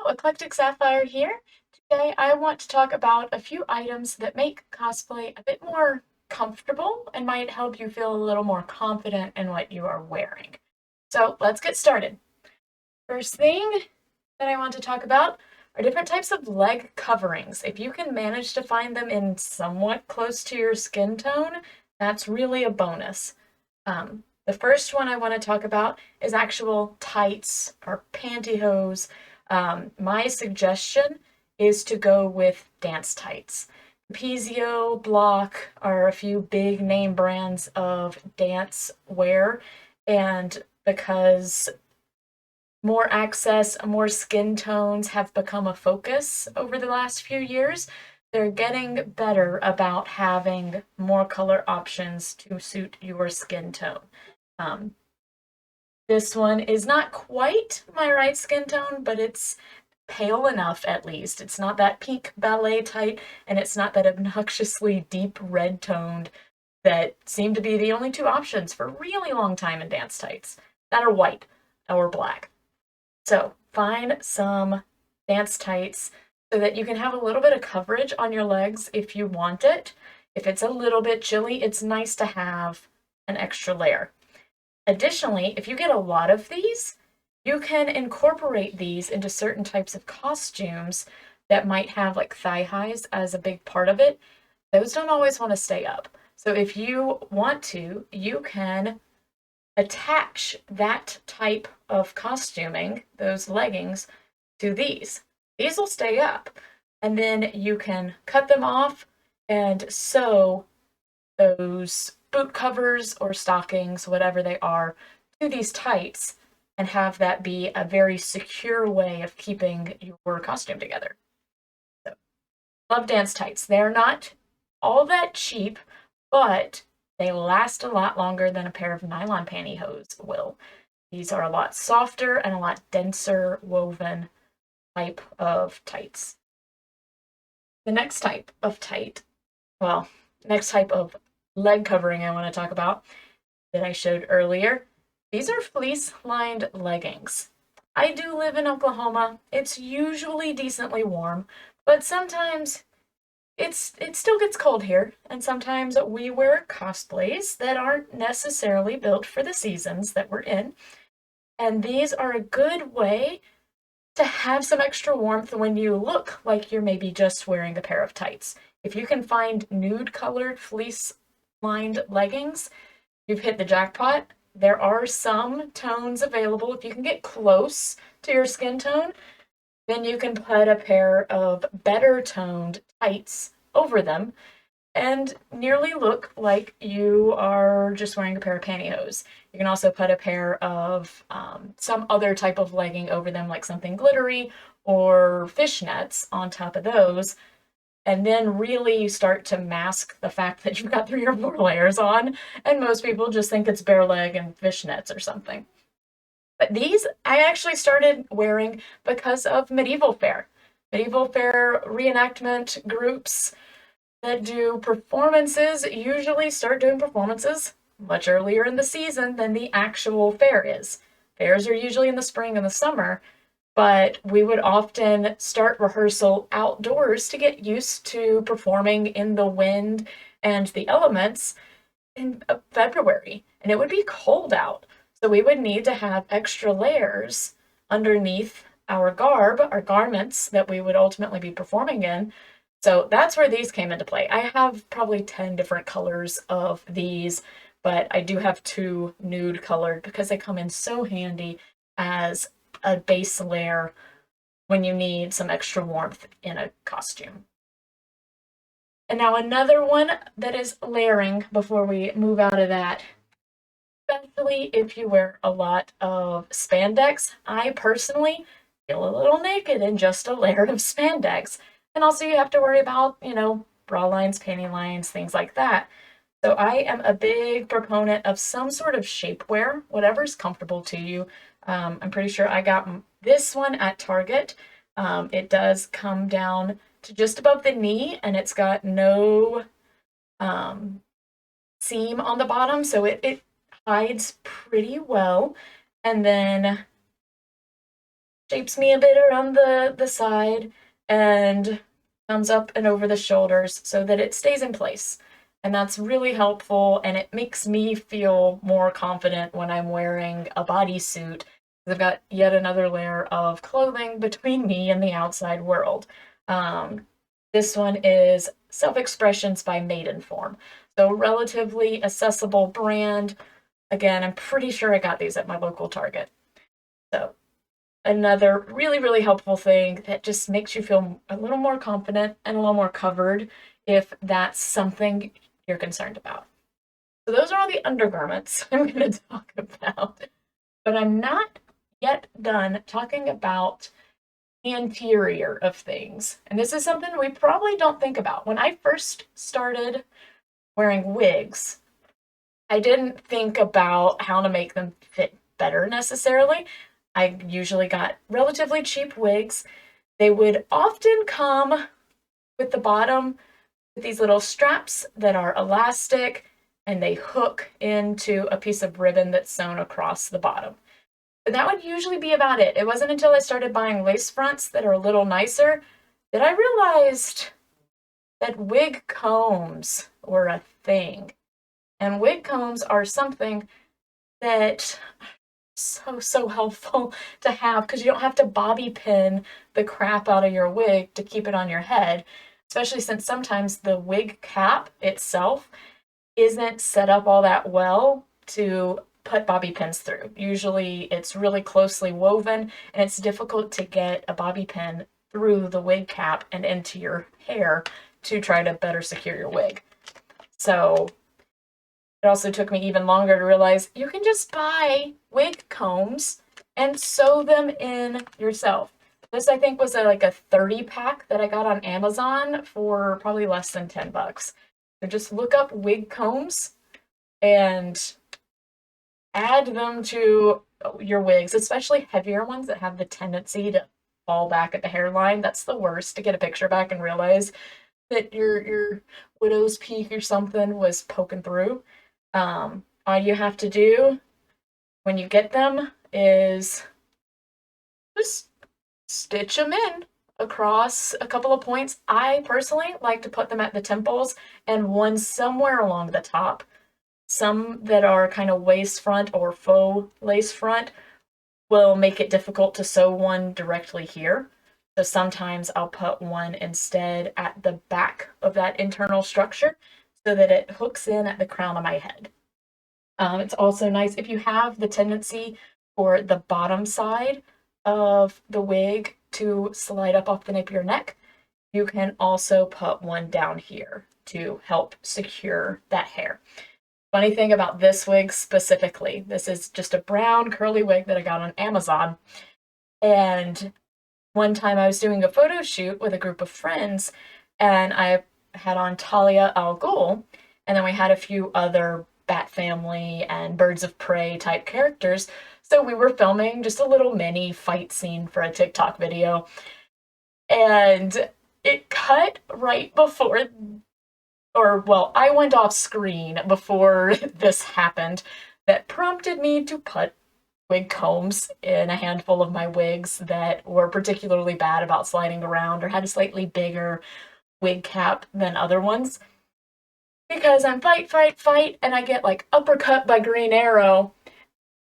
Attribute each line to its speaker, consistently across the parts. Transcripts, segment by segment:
Speaker 1: Eclectic Sapphire here. Today I want to talk about a few items that make cosplay a bit more comfortable and might help you feel a little more confident in what you are wearing. So let's get started. First thing that I want to talk about are different types of leg coverings. If you can manage to find them in somewhat close to your skin tone, that's really a bonus. The first one I want to talk about is actual tights or pantyhose. My suggestion is to go with dance tights. Capezio, Bloch are a few big name brands of dance wear, and because more access, more skin tones have become a focus over the last few years, they're getting better about having more color options to suit your skin tone. Um, this one is not quite my right skin tone, but it's pale enough at least. It's not that pink ballet tight, and it's not that obnoxiously deep red toned that seem to be the only two options for a really long time in dance tights that are white or black. So find some dance tights so that you can have a little bit of coverage on your legs if you want it. If it's a little bit chilly, it's nice to have an extra layer. Additionally, if you get a lot of these, you can incorporate these into certain types of costumes that might have like thigh highs as a big part of it. Those don't always want to stay up. So if you want to, you can attach that type of costuming, those leggings, to these. These will stay up. And then you can cut them off and sew those boot covers or stockings, whatever they are, to these tights and have that be a very secure way of keeping your costume together. So, love dance tights. They're not all that cheap, but they last a lot longer than a pair of nylon pantyhose will. These are a lot softer and a lot denser woven type of tights. The next type of tight, well, next type of leg covering I want to talk about that I showed earlier. These are fleece lined leggings. I do live in Oklahoma. It's usually decently warm, but sometimes it still gets cold here, and sometimes we wear cosplays that aren't necessarily built for the seasons that we're in. And these are a good way to have some extra warmth when you look like you're maybe just wearing a pair of tights. If you can find nude colored fleece lined leggings, you've hit the jackpot. There are some tones available. If you can get close to your skin tone, then you can put a pair of better toned tights over them and nearly look like you are just wearing a pair of pantyhose. You can also put a pair of some other type of legging over them, like something glittery or fishnets on top of those, and then really start to mask the fact that you've got 3 or 4 layers on, and most people just think it's bare leg and fishnets or something. But these I actually started wearing because of medieval fair. Medieval fair reenactment groups that do performances usually start doing performances much earlier in the season than the actual fair is. Fairs are usually in the spring and the summer, but we would often start rehearsal outdoors to get used to performing in the wind and the elements in February, and it would be cold out. So we would need to have extra layers underneath our garb, our garments that we would ultimately be performing in. So that's where these came into play. I have probably 10 different colors of these, but I do have 2 nude colored because they come in so handy as a base layer when you need some extra warmth in a costume. And now another one that is layering before we move out of that, especially if you wear a lot of spandex. I personally feel a little naked in just a layer of spandex. And also you have to worry about, bra lines, panty lines, things like that. So I am a big proponent of some sort of shapewear, whatever's comfortable to you. I'm pretty sure I got this one at Target. It does come down to just above the knee, and it's got no seam on the bottom, so it hides pretty well. And then shapes me a bit around the side and comes up and over the shoulders so that it stays in place. And that's really helpful, and it makes me feel more confident when I'm wearing a bodysuit. I've got yet another layer of clothing between me and the outside world. This one is Self-Expressions by Maidenform. So relatively accessible brand. Again, I'm pretty sure I got these at my local Target. So another really, really helpful thing that just makes you feel a little more confident and a little more covered if that's something you're concerned about. So those are all the undergarments I'm going to talk about. But I'm not yet done talking about the interior of things. And this is something we probably don't think about. When I first started wearing wigs, I didn't think about how to make them fit better necessarily. I usually got relatively cheap wigs. They would often come with the bottom with these little straps that are elastic and they hook into a piece of ribbon that's sewn across the bottom. But that would usually be about it. It wasn't until I started buying lace fronts that are a little nicer that I realized that wig combs were a thing. And wig combs are something that so helpful to have because you don't have to bobby pin the crap out of your wig to keep it on your head, especially since sometimes the wig cap itself isn't set up all that well to put bobby pins through. Usually it's really closely woven and it's difficult to get a bobby pin through the wig cap and into your hair to try to better secure your wig. So it also took me even longer to realize you can just buy wig combs and sew them in yourself. This I think was like a 30 pack that I got on Amazon for probably less than 10 bucks. So just look up wig combs and add them to your wigs, especially heavier ones that have the tendency to fall back at the hairline. That's the worst, to get a picture back and realize that your widow's peak or something was poking through. All you have to do when you get them is just stitch them in across a couple of points. I personally like to put them at the temples and one somewhere along the top. Some that are kind of waist front or faux lace front will make it difficult to sew one directly here. So sometimes I'll put one instead at the back of that internal structure so that it hooks in at the crown of my head. It's also nice if you have the tendency for the bottom side of the wig to slide up off the nape of your neck, you can also put one down here to help secure that hair. Funny thing about this wig specifically, this is just a brown curly wig that I got on Amazon. And one time I was doing a photo shoot with a group of friends and I had on Talia al Ghul, and then we had a few other Bat Family and Birds of Prey type characters. So we were filming just a little mini fight scene for a TikTok video. And it cut right before, or well, I went off screen before this happened. That prompted me to put wig combs in a handful of my wigs that were particularly bad about sliding around or had a slightly bigger wig cap than other ones. Because I'm fight, and I get like uppercut by Green Arrow,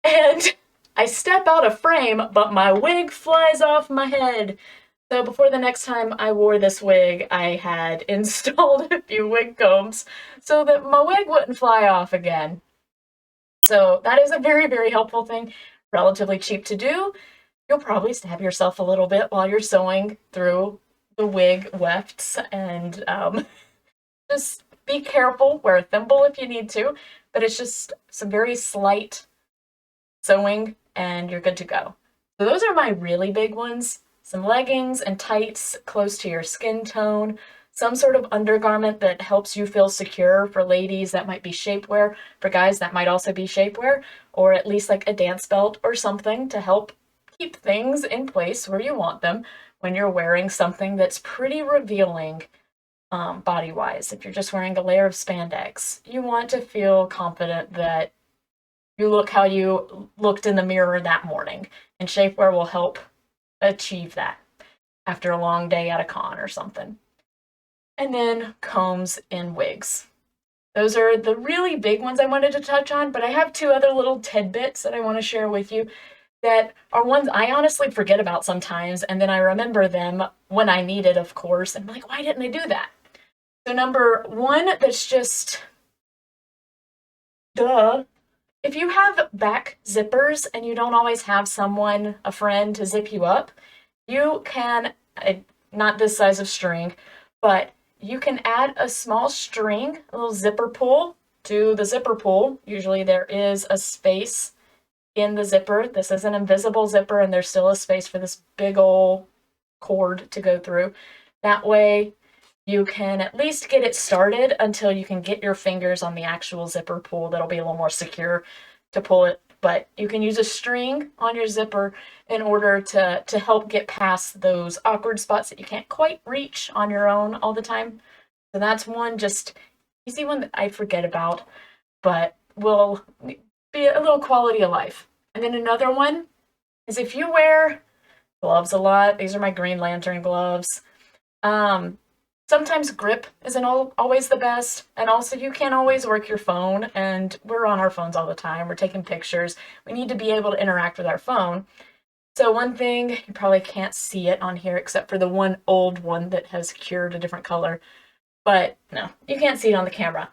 Speaker 1: and I step out of frame, but my wig flies off my head. So before the next time I wore this wig, I had installed a few wig combs so that my wig wouldn't fly off again. So that is a very, very helpful thing. Relatively cheap to do. You'll probably stab yourself a little bit while you're sewing through the wig wefts, and just be careful. Wear a thimble if you need to, but it's just some very slight sewing and you're good to go. So those are my really big ones. Some leggings and tights close to your skin tone, some sort of undergarment that helps you feel secure. For ladies, that might be shapewear. For guys, that might also be shapewear, or at least like a dance belt or something to help keep things in place where you want them when you're wearing something that's pretty revealing body-wise. If you're just wearing a layer of spandex, you want to feel confident that you look how you looked in the mirror that morning, and shapewear will help achieve that after a long day at a con or something. And then combs and wigs. Those are the really big ones I wanted to touch on, but I have two other little tidbits that I want to share with you that are ones I honestly forget about sometimes, and then I remember them when I need it, of course, and I'm like, why didn't I do that? So number one, that's just duh. If you have back zippers and you don't always have someone, a friend, to zip you up, you can, not this size of string, but you can add a small string, a little zipper pull to the zipper pull. Usually there is a space in the zipper. This is an invisible zipper and there's still a space for this big old cord to go through. That way you can at least get it started until you can get your fingers on the actual zipper pull. That'll be a little more secure to pull it. But you can use a string on your zipper in order to help get past those awkward spots that you can't quite reach on your own all the time. So that's one just easy one that I forget about, but will be a little quality of life. And then another one is if you wear gloves a lot, these are my Green Lantern gloves. Sometimes grip isn't always the best, and also you can't always work your phone, and we're on our phones all the time. We're taking pictures. We need to be able to interact with our phone. So one thing, you probably can't see it on here except for the one old one that has cured a different color, but no, you can't see it on the camera.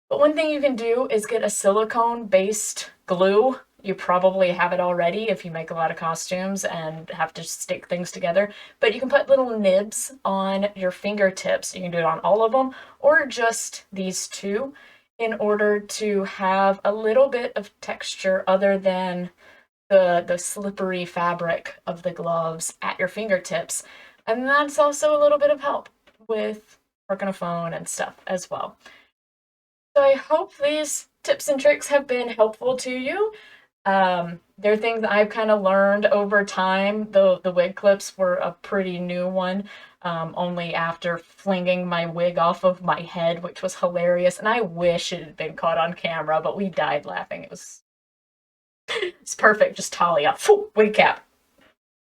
Speaker 1: But one thing you can do is get a silicone-based glue. You probably have it already if you make a lot of costumes and have to stick things together. But you can put little nibs on your fingertips. You can do it on all of them or just these two in order to have a little bit of texture other than the slippery fabric of the gloves at your fingertips. And that's also a little bit of help with working a phone and stuff as well. So I hope these tips and tricks have been helpful to you. They're things I've kind of learned over time. The wig clips were a pretty new one, only after flinging my wig off of my head, which was hilarious. And I wish it had been caught on camera, but we died laughing. It's perfect. Just Talia, wig cap.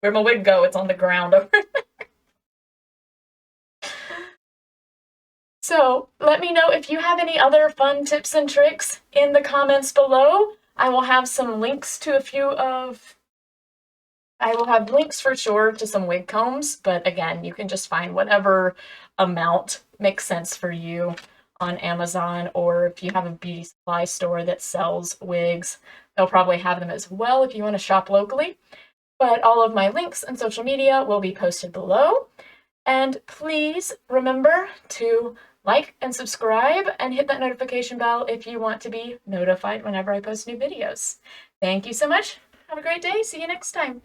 Speaker 1: Where'd my wig go? It's on the ground over there. So let me know if you have any other fun tips and tricks in the comments below. I will have some links to I will have links for sure to some wig combs, but again, you can just find whatever amount makes sense for you on Amazon, or if you have a beauty supply store that sells wigs, they'll probably have them as well if you want to shop locally. But all of my links and social media will be posted below. And please remember to like and subscribe and hit that notification bell if you want to be notified whenever I post new videos. Thank you so much. Have a great day. See you next time.